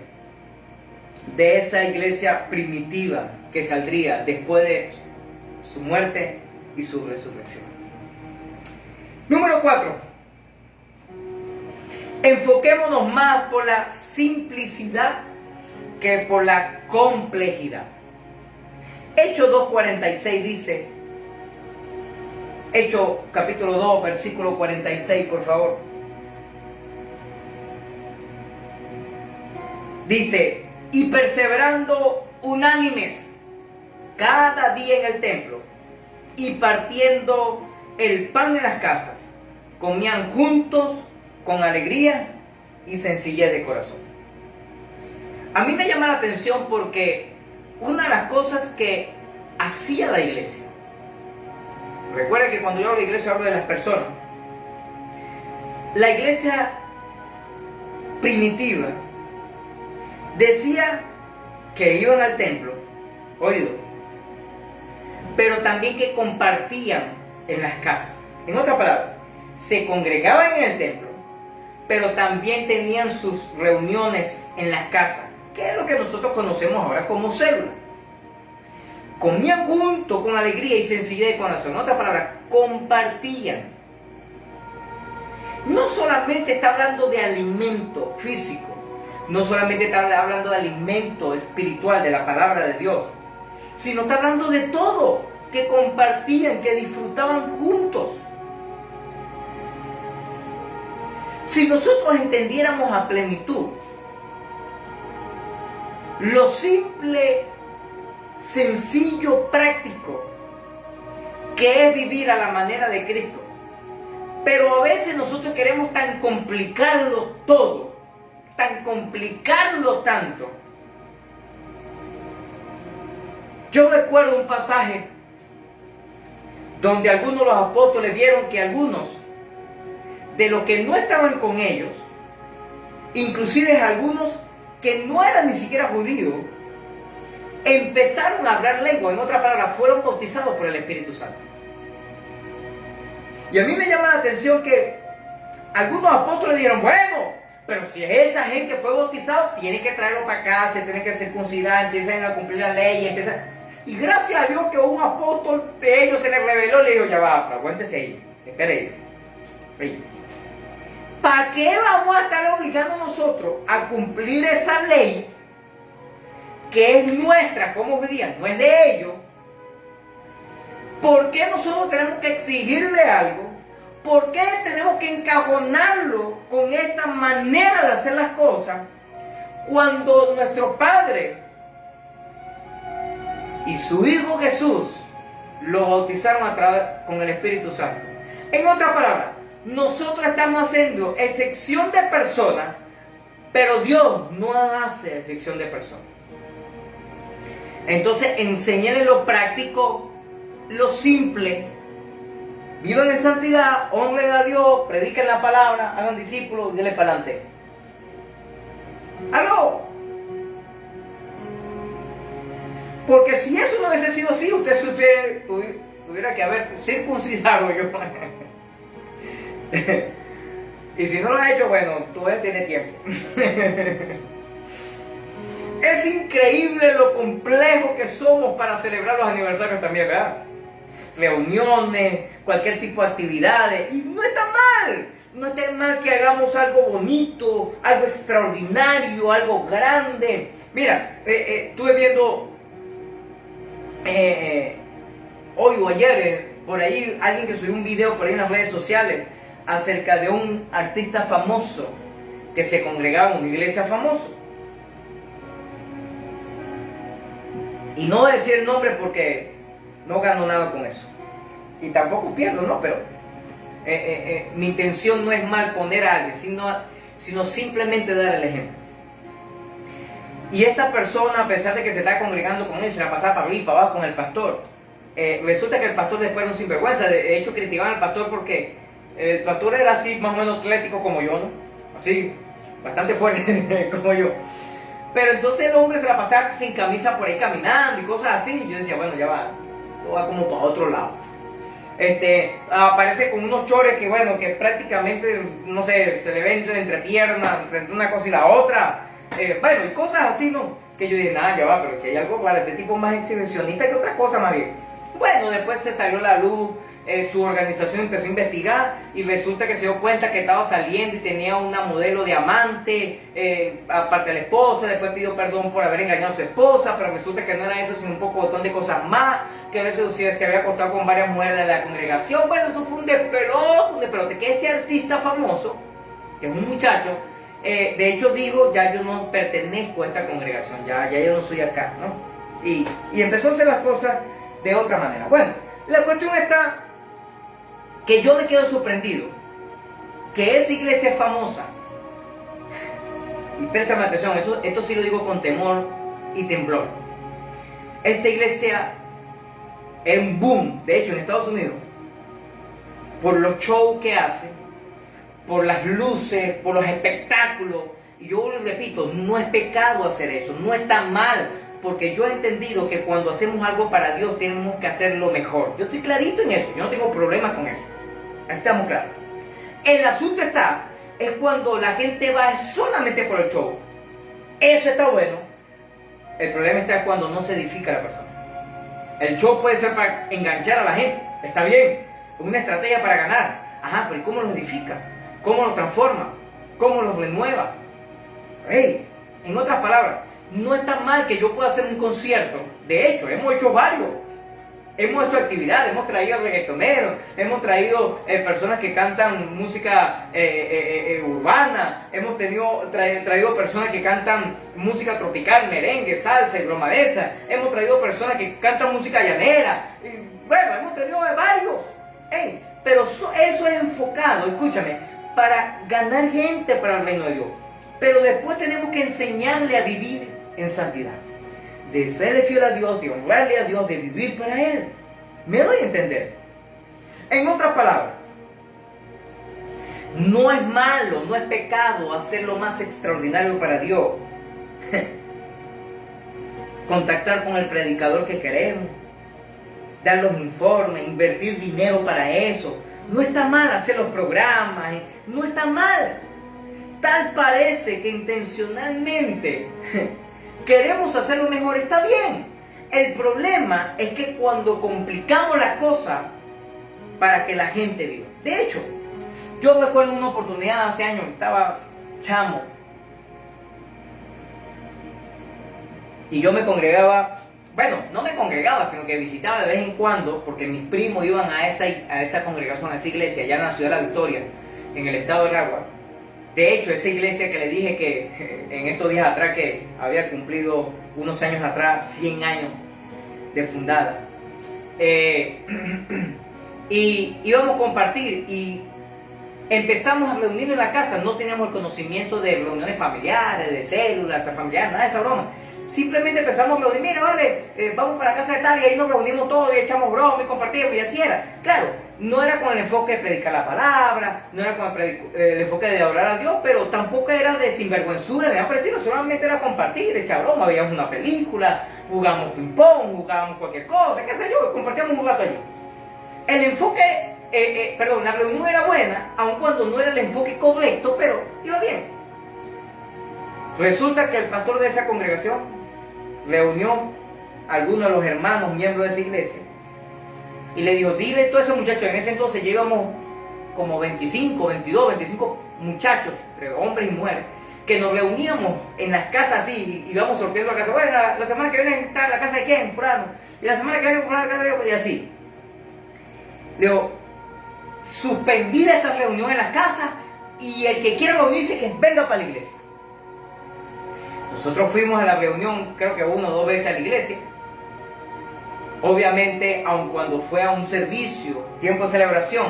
de esa iglesia primitiva que saldría después de su muerte y su resurrección. Número 4. Enfoquémonos más por la simplicidad que por la complejidad. Hechos 2:46 dice: Hechos capítulo 2, versículo 46, por favor. Dice, y perseverando unánimes cada día en el templo y partiendo el pan en las casas, comían juntos con alegría y sencillez de corazón. A mí me llama la atención porque una de las cosas que hacía la iglesia, recuerda que cuando yo hablo de iglesia hablo de las personas, la iglesia primitiva decía que iban al templo, oído, pero también que compartían en las casas. En otras palabras, se congregaban en el templo, pero también tenían sus reuniones en las casas, que es lo que nosotros conocemos ahora como célula. Comían juntos con alegría y sencillez de corazón. En otras palabras, compartían. No solamente está hablando de alimento físico, no solamente está hablando de alimento espiritual, de la palabra de Dios, sino está hablando de todo, que compartían, que disfrutaban juntos. Si nosotros entendiéramos a plenitud lo simple, sencillo, práctico que es vivir a la manera de Cristo, pero a veces nosotros queremos tan complicarlo todo, tan complicarlo tanto. Yo recuerdo un pasaje donde algunos de los apóstoles vieron que algunos de los que no estaban con ellos, inclusive algunos que no eran ni siquiera judíos, empezaron a hablar lengua. En otras palabras, fueron bautizados por el Espíritu Santo. Y a mí me llama la atención que algunos apóstoles dijeron, bueno, pero si esa gente fue bautizado, tiene que traerlo para acá, se tienen que circuncidar, empiezan a cumplir la ley, y gracias a Dios que un apóstol de ellos se les reveló, le dijo, ya va, pero aguántese ahí, espere ahí. ¿Para qué vamos a estar obligando nosotros a cumplir esa ley que es nuestra como judíos, no es de ellos? ¿Por qué nosotros tenemos que exigirle algo? ¿Por qué tenemos que encajonarlo con esta manera de hacer las cosas cuando nuestro Padre y su Hijo Jesús lo bautizaron con el Espíritu Santo? En otras palabras, nosotros estamos haciendo excepción de personas, pero Dios no hace excepción de personas. Entonces, enséñenle lo práctico, lo simple. Vivan en santidad, honren a Dios, prediquen la palabra, hagan discípulos, denle para adelante. ¡Aló! Porque si eso no hubiese sido así, usted tuviera que haber circuncidado yo. Y si no lo ha hecho, bueno, todavía tiene tiempo. Es increíble lo complejo que somos para celebrar los aniversarios también, ¿verdad? Reuniones, cualquier tipo de actividades. Y no está mal. No está mal que hagamos algo bonito, algo extraordinario, algo grande. Mira, estuve viendo hoy o ayer por ahí alguien que subió un video por ahí en las redes sociales acerca de un artista famoso que se congregaba en una iglesia famosa. Y no voy a decir el nombre porque no gano nada con eso. Y tampoco pierdo, ¿no? Pero mi intención no es mal poner a alguien, sino simplemente dar el ejemplo. Y esta persona, a pesar de que se está congregando con él, se la pasaba para arriba y para abajo con el pastor. Resulta que el pastor después era un sinvergüenza. De hecho, criticaban al pastor porque el pastor era así, más o menos atlético como yo, ¿no? Así, bastante fuerte como yo. Pero entonces el hombre se la pasaba sin camisa por ahí caminando y cosas así. Y yo decía, bueno, ya va, todo va como para otro lado. Aparece con unos chores que, bueno, que prácticamente, no sé, se le ven entre entrepiernas, entre una cosa y la otra. Bueno, y cosas así, ¿no? Que yo dije, nada, ya va, pero que hay algo para este tipo más exhibicionista que otra cosa más bien. Bueno, después se salió a la luz, su organización empezó a investigar y resulta que se dio cuenta que estaba saliendo y tenía una modelo de amante, aparte de la esposa. Después pidió perdón por haber engañado a su esposa, pero resulta que no era eso, sino un montón de cosas más, que a veces se había acostado con varias mujeres de la congregación. Bueno, eso fue un despelote, que este artista famoso, que es un muchacho, de hecho dijo, ya yo no pertenezco a esta congregación, ya yo no soy acá, ¿no? Y empezó a hacer las cosas de otra manera. Bueno, la cuestión está que yo me quedo sorprendido que esa iglesia es famosa. Y préstame atención, esto sí lo digo con temor y temblor. Esta iglesia es un boom, de hecho en Estados Unidos, por los shows que hace, por las luces, por los espectáculos. Y yo les repito, no es pecado hacer eso, no está mal, porque yo he entendido que cuando hacemos algo para Dios tenemos que hacerlo mejor. Yo estoy clarito en eso, yo no tengo problemas con eso. Ahí estamos claros. El asunto es cuando la gente va solamente por el show. Eso está bueno. El problema está cuando no se edifica la persona. El show puede ser para enganchar a la gente, está bien, es una estrategia para ganar. Ajá, pero ¿y cómo los edifica? ¿Cómo los transforma? ¿Cómo los renueva? Hey, en otras palabras, no está mal que yo pueda hacer un concierto. De hecho, hemos hecho varios. Hemos hecho actividades, hemos traído reggaetoneros, hemos traído personas que cantan música urbana, hemos traído personas que cantan música tropical, merengue, salsa y broma de esa, hemos traído personas que cantan música llanera, y bueno, hemos tenido varios. Hey, pero eso es enfocado, escúchame, para ganar gente para el reino de Dios. Pero después tenemos que enseñarle a vivir en santidad, de serle fiel a Dios, de honrarle a Dios, de vivir para Él. ¿Me doy a entender? En otras palabras, no es malo, no es pecado hacer lo más extraordinario para Dios. Contactar con el predicador que queremos, dar los informes, invertir dinero para eso. No está mal hacer los programas, no está mal. Tal parece que intencionalmente queremos hacerlo mejor, está bien. El problema es que cuando complicamos la cosa para que la gente viva. De hecho, yo recuerdo una oportunidad hace años, estaba chamo, y yo me congregaba, bueno, no me congregaba, sino que visitaba de vez en cuando, porque mis primos iban a esa congregación, a esa iglesia, allá en la ciudad de La Victoria, en el estado de Aragua. De hecho, esa iglesia que le dije que en estos días atrás, que había cumplido unos años atrás, 100 años de fundada, y íbamos a compartir, y empezamos a reunirnos en la casa. No teníamos el conocimiento de reuniones familiares, de células, familiares, nada de esa broma. Simplemente empezamos a reunir, mira, vale, vamos para la casa de tal, y ahí nos reunimos todos y echamos broma y compartimos, y así era. Claro, no era con el enfoque de predicar la palabra, no era con el enfoque de adorar a Dios, pero tampoco era de sinvergüenzura, de nada por el estilo, solamente era compartir, echar broma, veíamos una película, jugamos ping-pong, jugábamos cualquier cosa, qué sé yo, compartíamos un rato allí. El enfoque, la reunión era buena, aun cuando no era el enfoque correcto, pero iba bien. Resulta que el pastor de esa congregación reunió a algunos de los hermanos, miembros de esa iglesia, y le dijo, dile a todos esos muchachos. En ese entonces llevamos como 25, 22, 25 muchachos, entre hombres y mujeres, que nos reuníamos en las casas así, y íbamos sorteando la casa. Bueno, la semana que viene está en la casa de quién, fulano, y la semana que viene fulano, la casa de otro, y así. Le digo, suspendida esa reunión en las casas, y el que quiera reunirse, que venga para la iglesia. Nosotros fuimos a la reunión, creo que 1 o 2 veces a la iglesia. Obviamente, aun cuando fue a un servicio, tiempo de celebración,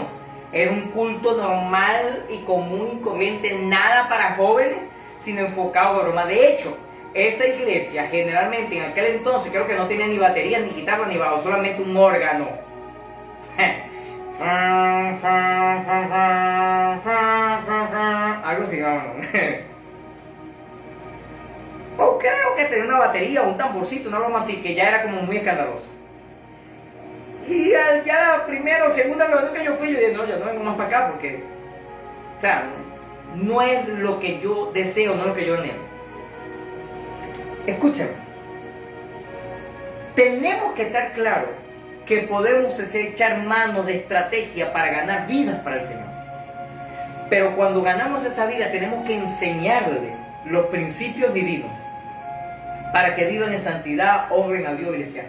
era un culto normal y común y corriente, nada para jóvenes, sino enfocado a broma. De hecho, esa iglesia generalmente en aquel entonces creo que no tenía ni batería, ni guitarra, ni bajo, solamente un órgano. Algo así, vámonos. O creo que tenía una batería o un tamborcito, una broma así, que ya era como muy escandalosa. Y ya la primera o segunda reunión que yo fui, yo dije, no, yo no vengo más para acá porque, o sea, no es lo que yo deseo, no es lo que yo anhelo. Escúchame, tenemos que estar claros que podemos echar mano de estrategia para ganar vidas para el Señor. Pero cuando ganamos esa vida tenemos que enseñarle los principios divinos para que vivan en santidad, honren a Dios y le sean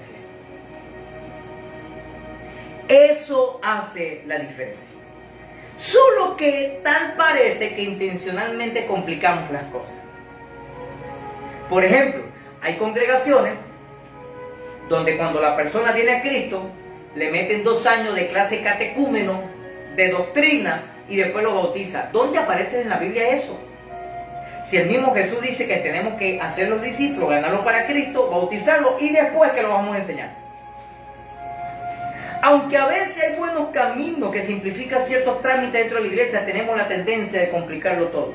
fieles. Eso hace la diferencia. Solo que tal parece que intencionalmente complicamos las cosas. Por ejemplo, hay congregaciones donde cuando la persona viene a Cristo, le meten 2 años de clase catecúmeno, de doctrina, y después lo bautiza. ¿Dónde aparece en la Biblia eso? Si el mismo Jesús dice que tenemos que hacer los discípulos, ganarlos para Cristo, bautizarlos y después que lo vamos a enseñar. Aunque a veces hay buenos caminos que simplifican ciertos trámites dentro de la iglesia, tenemos la tendencia de complicarlo todo.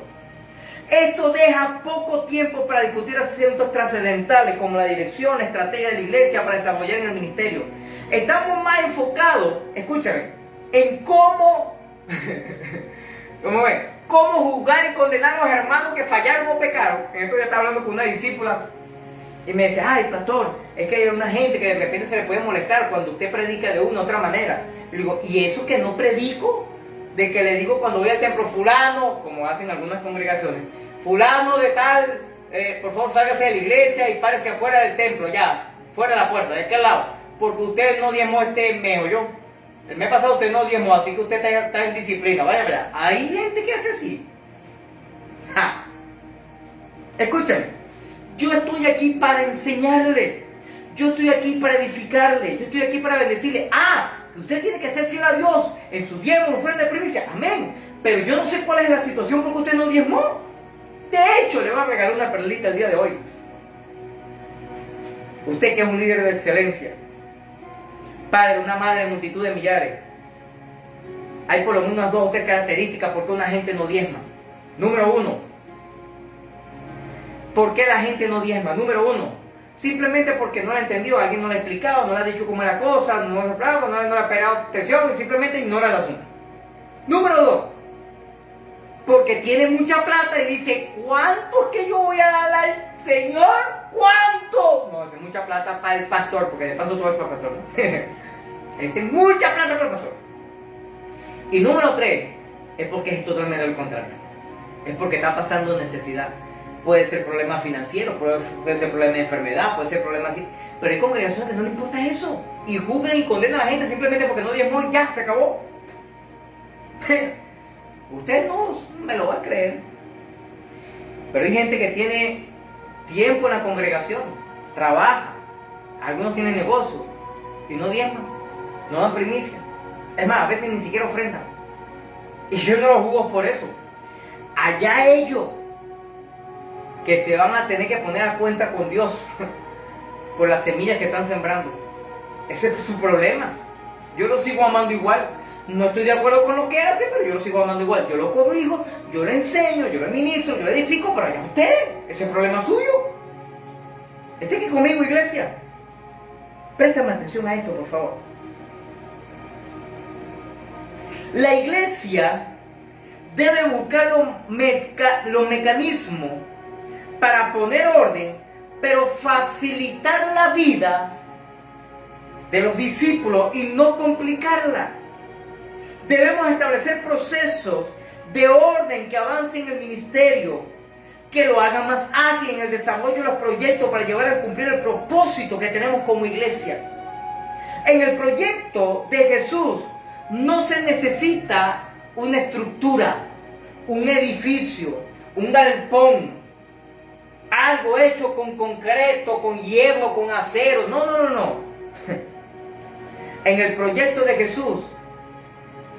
Esto deja poco tiempo para discutir asuntos trascendentales como la dirección, la estrategia de la iglesia para desarrollar en el ministerio. Estamos más enfocados, escúchame, en cómo juzgar y condenar a los hermanos que fallaron o pecaron. En esto ya estaba hablando con una discípula y me dice, ay pastor, es que hay una gente que de repente se le puede molestar cuando usted predica de una u otra manera. Y digo, ¿y eso que no predico? De que le digo cuando voy al templo, fulano, como hacen algunas congregaciones, fulano de tal, por favor sálgase de la iglesia y párese afuera del templo, ya, fuera de la puerta, de aquel lado, porque usted no diezmó este mes, o yo. El mes pasado usted no diezmó, así que usted está en disciplina, vaya. Hay gente que hace así. ¡Ja! Escúchame, yo estoy aquí para enseñarle, yo estoy aquí para edificarle, yo estoy aquí para bendecirle. Que usted tiene que ser fiel a Dios en su diezmo, ofrenda de primicia, amén. Pero yo no sé cuál es la situación porque usted no diezmó. De hecho, le va a regalar una perlita el día de hoy. Usted que es un líder de excelencia, padre, una madre de multitud de millares, hay por lo menos unas 2 o 3 características por qué una gente no diezma. Número 1, ¿por qué la gente no diezma? Número 1, simplemente porque no la entendió, alguien no le ha explicado, no le ha dicho cómo es la cosa, no le ha pegado atención y simplemente ignora el asunto. Número 2, porque tiene mucha plata y dice, ¿cuánto es que yo voy a dar al Señor? ¿Cuánto? No, es mucha plata para el pastor, porque de paso todo es para el pastor, ¿no? Es mucha plata para el pastor. Y número 3, es porque es totalmente lo contrario. Es porque está pasando necesidad. Puede ser problema financiero, puede ser problema de enfermedad, puede ser problema así. Pero hay congregaciones que no les importa eso. Y juzgan y condenan a la gente simplemente porque no diezmó y ya, se acabó. Usted no me lo va a creer. Pero hay gente que tiene tiempo en la congregación, trabaja, algunos tienen negocio y no diezman, no dan primicia. Es más, a veces ni siquiera ofrendan. Y yo no los juzgo por eso. Allá ellos, que se van a tener que poner a cuenta con Dios por las semillas que están sembrando. Ese es su problema. Yo lo sigo amando igual. No estoy de acuerdo con lo que hace, pero yo lo sigo amando igual. Yo lo corrijo, yo le enseño, yo le ministro, yo le edifico, pero allá usted. Ese es problema suyo. Esté aquí conmigo, iglesia. Préstame atención a esto, por favor. La iglesia debe buscar los mecanismos para poner orden, pero facilitar la vida de los discípulos y no complicarla. Debemos establecer procesos de orden que avancen en el ministerio, que lo hagan más ágil en el desarrollo de los proyectos para llevar a cumplir el propósito que tenemos como iglesia. En el proyecto de Jesús no se necesita una estructura, un edificio, un galpón, algo hecho con concreto, con hierro, con acero. No. En el proyecto de Jesús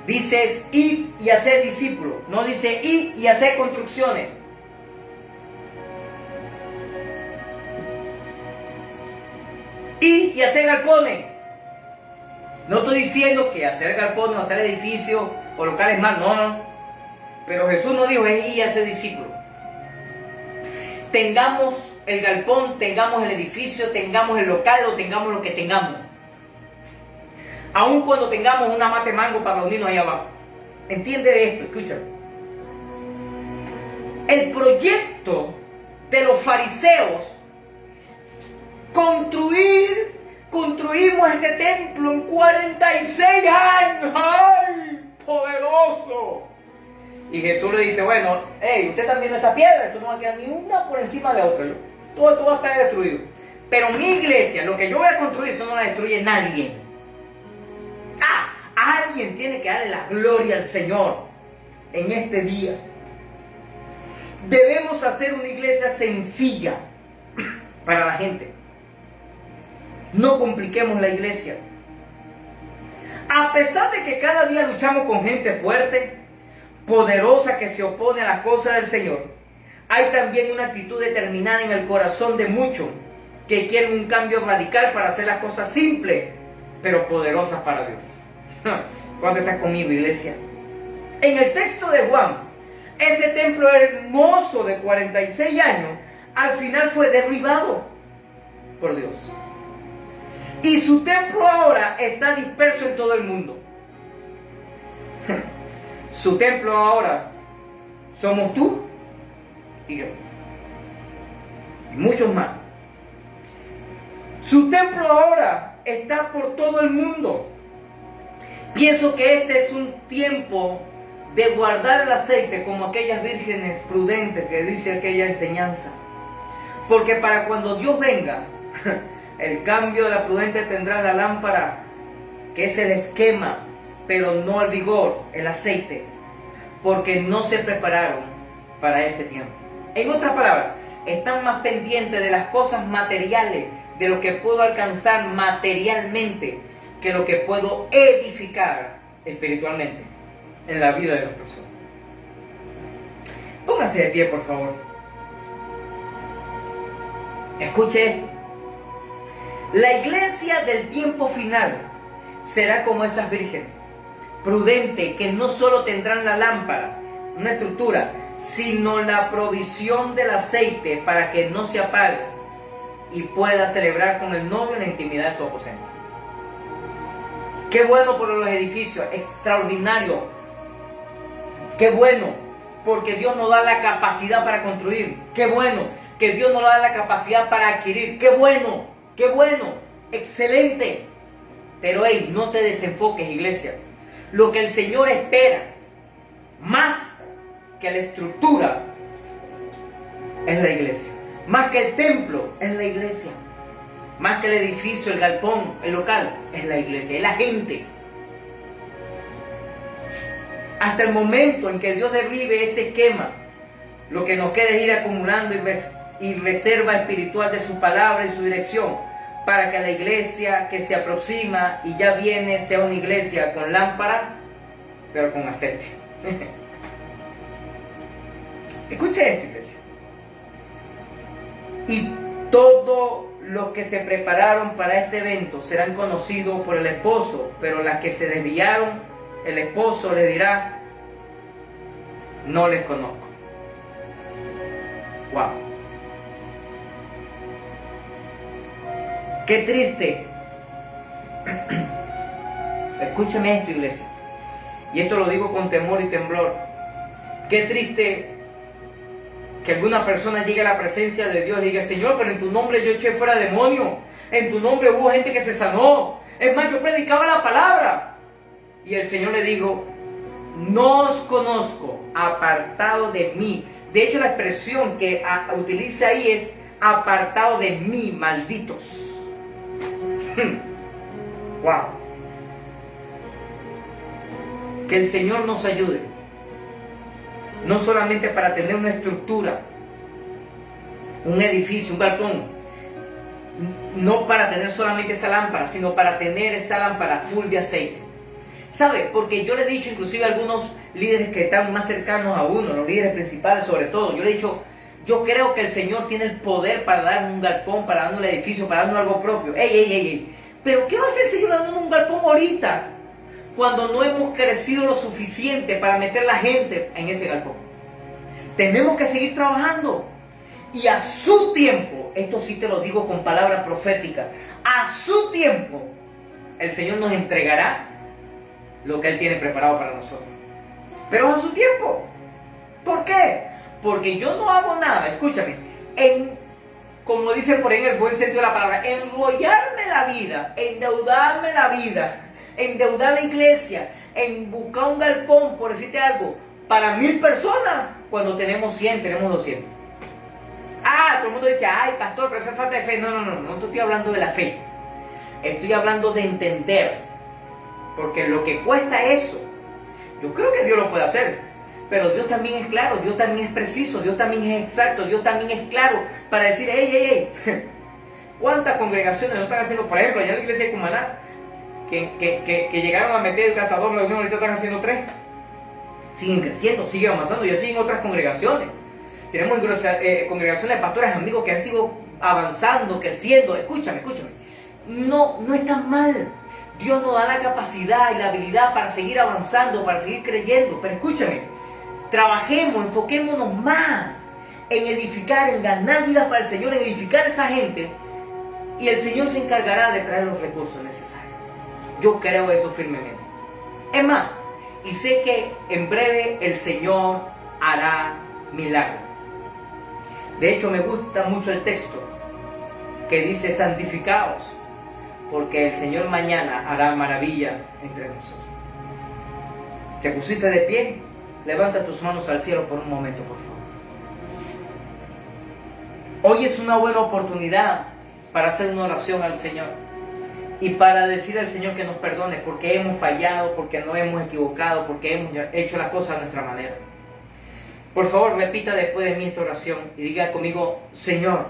dice ir y hacer discípulos, no dice ir y hacer construcciones. Ir y hacer galpones. No estoy diciendo que hacer galpones o hacer edificios o locales mal, no. Pero Jesús no dijo es ir y hacer discípulos. Tengamos el galpón, tengamos el edificio, tengamos el local o tengamos lo que tengamos. Aun cuando tengamos una mata de mango para reunirnos ahí abajo. Entiende esto, escucha. El proyecto de los fariseos, construir construimos este templo en 46 años. ¡Ay, poderoso! Y Jesús le dice, bueno, hey, usted está viendo esta piedra, esto no va a quedar ni una por encima de otra. Todo esto va a estar destruido. Pero mi iglesia, lo que yo voy a construir, eso no la destruye nadie. Alguien tiene que darle la gloria al Señor en este día. Debemos hacer una iglesia sencilla para la gente. No compliquemos la iglesia. A pesar de que cada día luchamos con gente fuerte, poderosa, que se opone a las cosas del Señor, hay también una actitud determinada en el corazón de muchos que quieren un cambio radical para hacer las cosas simples, pero poderosas para Dios. ¿Cuánto estás conmigo, iglesia? En el texto de Juan, ese templo hermoso de 46 años, al final fue derribado por Dios. Y su templo ahora está disperso en todo el mundo. Su templo ahora somos tú y yo. Y muchos más. Su templo ahora está por todo el mundo. Pienso que este es un tiempo de guardar el aceite como aquellas vírgenes prudentes que dice aquella enseñanza. Porque para cuando Dios venga, el cambio de la prudente tendrá la lámpara, que es el esquema, pero no el vigor, el aceite, porque no se prepararon para ese tiempo. En otras palabras, están más pendientes de las cosas materiales, de lo que puedo alcanzar materialmente, que lo que puedo edificar espiritualmente en la vida de las personas. Póngase de pie, por favor. Escuche esto. La iglesia del tiempo final será como esas vírgenes, prudente, que no solo tendrán la lámpara, una estructura, sino la provisión del aceite para que no se apague y pueda celebrar con el novio en la intimidad de su aposento. Qué bueno por los edificios, extraordinario. Qué bueno, porque Dios nos da la capacidad para construir. Qué bueno, que Dios nos da la capacidad para adquirir. Qué bueno, excelente. Pero hey, no te desenfoques, iglesia. Lo que el Señor espera, más que la estructura, es la iglesia. Más que el templo, es la iglesia. Más que el edificio, el galpón, el local, es la iglesia, es la gente. Hasta el momento en que Dios derribe este esquema, lo que nos queda es ir acumulando y reserva espiritual de su palabra y su dirección, para que la iglesia que se aproxima y ya viene sea una iglesia con lámpara, pero con aceite. Escuche esto, iglesia. Y todos los que se prepararon para este evento serán conocidos por el esposo, pero las que se desviaron, el esposo les dirá: no les conozco. Wow. Qué triste. Escúchame esto, iglesia. Y esto lo digo con temor y temblor. Qué triste que alguna persona llegue a la presencia de Dios y diga: Señor, pero en tu nombre yo eché fuera demonios. En tu nombre hubo gente que se sanó. Es más, yo predicaba la palabra. Y el Señor le dijo: no os conozco, apartado de mí. De hecho, la expresión que utiliza ahí es: apartado de mí, malditos. Wow. Que el Señor nos ayude, no solamente para tener una estructura, un edificio, un galpón, no para tener solamente esa lámpara, sino para tener esa lámpara full de aceite. ¿Sabe? Porque yo le he dicho, inclusive a algunos líderes que están más cercanos a uno, los líderes principales sobre todo, yo le he dicho: yo creo que el Señor tiene el poder para darnos un galpón, para darnos un edificio, para darnos algo propio. ¡Ey! ¿Pero qué va a hacer el Señor dándonos un galpón ahorita, cuando no hemos crecido lo suficiente para meter la gente en ese galpón? Tenemos que seguir trabajando. Y a su tiempo, esto sí te lo digo con palabra profética, a su tiempo, el Señor nos entregará lo que Él tiene preparado para nosotros. Pero a su tiempo. ¿Por qué? Porque yo no hago nada, escúchame, en como dicen por ahí en el buen sentido de la palabra, enrollarme la vida, endeudarme la vida, endeudar la iglesia, en buscar un galpón, por decirte algo, para 1000 personas, cuando tenemos 100, tenemos 200. Todo el mundo dice, ay, pastor, pero eso es falta de fe. No estoy hablando de la fe. Estoy hablando de entender. Porque lo que cuesta eso, yo creo que Dios lo puede hacer. Pero Dios también es claro, Dios también es preciso, Dios también es exacto, Dios también es claro para decir, hey, ¿cuántas congregaciones no están haciendo? Por ejemplo, allá en la iglesia de Cumaná, que llegaron a meter hasta 2 reuniones, ahorita están haciendo 3. Siguen creciendo, siguen avanzando, y así en otras congregaciones. Tenemos congregaciones de pastores amigos que han sido avanzando, creciendo. Escúchame. No está mal. Dios nos da la capacidad y la habilidad para seguir avanzando, para seguir creyendo. Pero escúchame, trabajemos, enfoquémonos más en edificar, en ganar vidas para el Señor, en edificar a esa gente. Y el Señor se encargará de traer los recursos necesarios. Yo creo eso firmemente. Es más, y sé que en breve el Señor hará milagros. De hecho, me gusta mucho el texto que dice, santificaos, porque el Señor mañana hará maravilla entre nosotros. ¿Te pusiste de pie? Levanta tus manos al cielo por un momento, por favor. Hoy es una buena oportunidad para hacer una oración al Señor y para decir al Señor que nos perdone porque hemos fallado, porque no hemos equivocado, porque hemos hecho las cosas a nuestra manera. Por favor, repita después de mí esta oración y diga conmigo, Señor,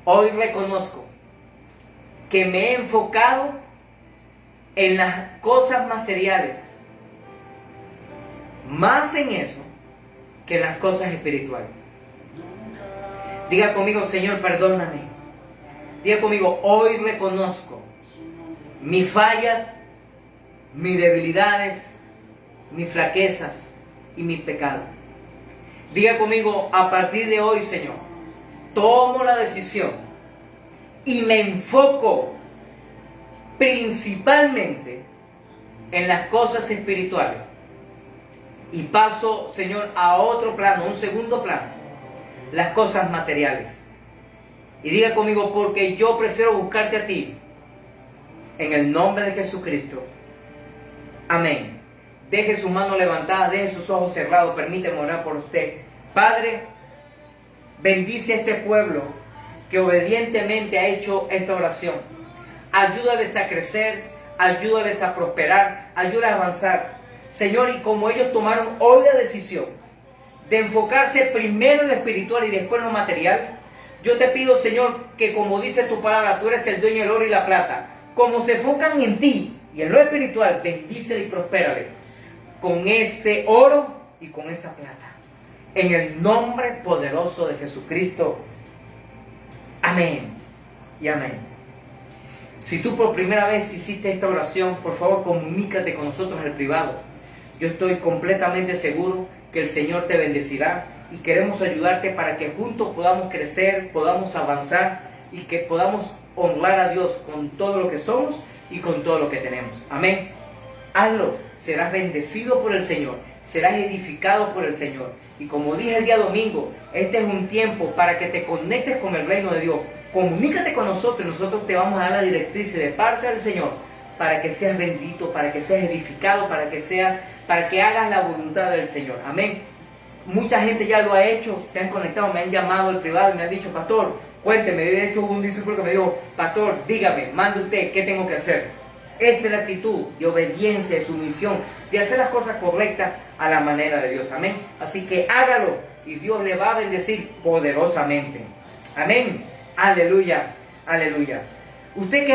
hoy reconozco que me he enfocado en las cosas materiales, más en eso que en las cosas espirituales. Diga conmigo, Señor, perdóname. Diga conmigo, hoy reconozco mis fallas, mis debilidades, mis flaquezas y mis pecados. Diga conmigo, a partir de hoy, Señor, tomo la decisión y me enfoco principalmente en las cosas espirituales. Y paso, Señor, a otro plano, un segundo plano, las cosas materiales. Y diga conmigo, porque yo prefiero buscarte a ti. En el nombre de Jesucristo. Amén. Deje su mano levantada, deje sus ojos cerrados, permíteme orar por usted. Padre, bendice a este pueblo que obedientemente ha hecho esta oración. Ayúdales a crecer, ayúdales a prosperar, ayúdales a avanzar. Señor, y como ellos tomaron hoy la decisión de enfocarse primero en lo espiritual y después en lo material, yo te pido, Señor, que como dice tu palabra, tú eres el dueño del oro y la plata. Como se enfocan en ti y en lo espiritual, bendícele y prospérale con ese oro y con esa plata. En el nombre poderoso de Jesucristo. Amén y amén. Si tú por primera vez hiciste esta oración, por favor comunícate con nosotros en el privado. Yo estoy completamente seguro que el Señor te bendecirá y queremos ayudarte para que juntos podamos crecer, podamos avanzar y que podamos honrar a Dios con todo lo que somos y con todo lo que tenemos. Amén. Hazlo, serás bendecido por el Señor, serás edificado por el Señor. Y como dije el día domingo, este es un tiempo para que te conectes con el reino de Dios. Comunícate con nosotros y nosotros te vamos a dar la directriz de parte del Señor para que seas bendito, para que seas edificado, para que hagas la voluntad del Señor. Amén. Mucha gente ya lo ha hecho, se han conectado, me han llamado al privado y me han dicho, pastor, cuénteme. De hecho hubo un discípulo que me dijo, pastor, dígame, mande usted, ¿qué tengo que hacer? Esa es la actitud de obediencia, de sumisión, de hacer las cosas correctas a la manera de Dios. Amén. Así que hágalo y Dios le va a bendecir poderosamente. Amén. Aleluya. Aleluya. Usted que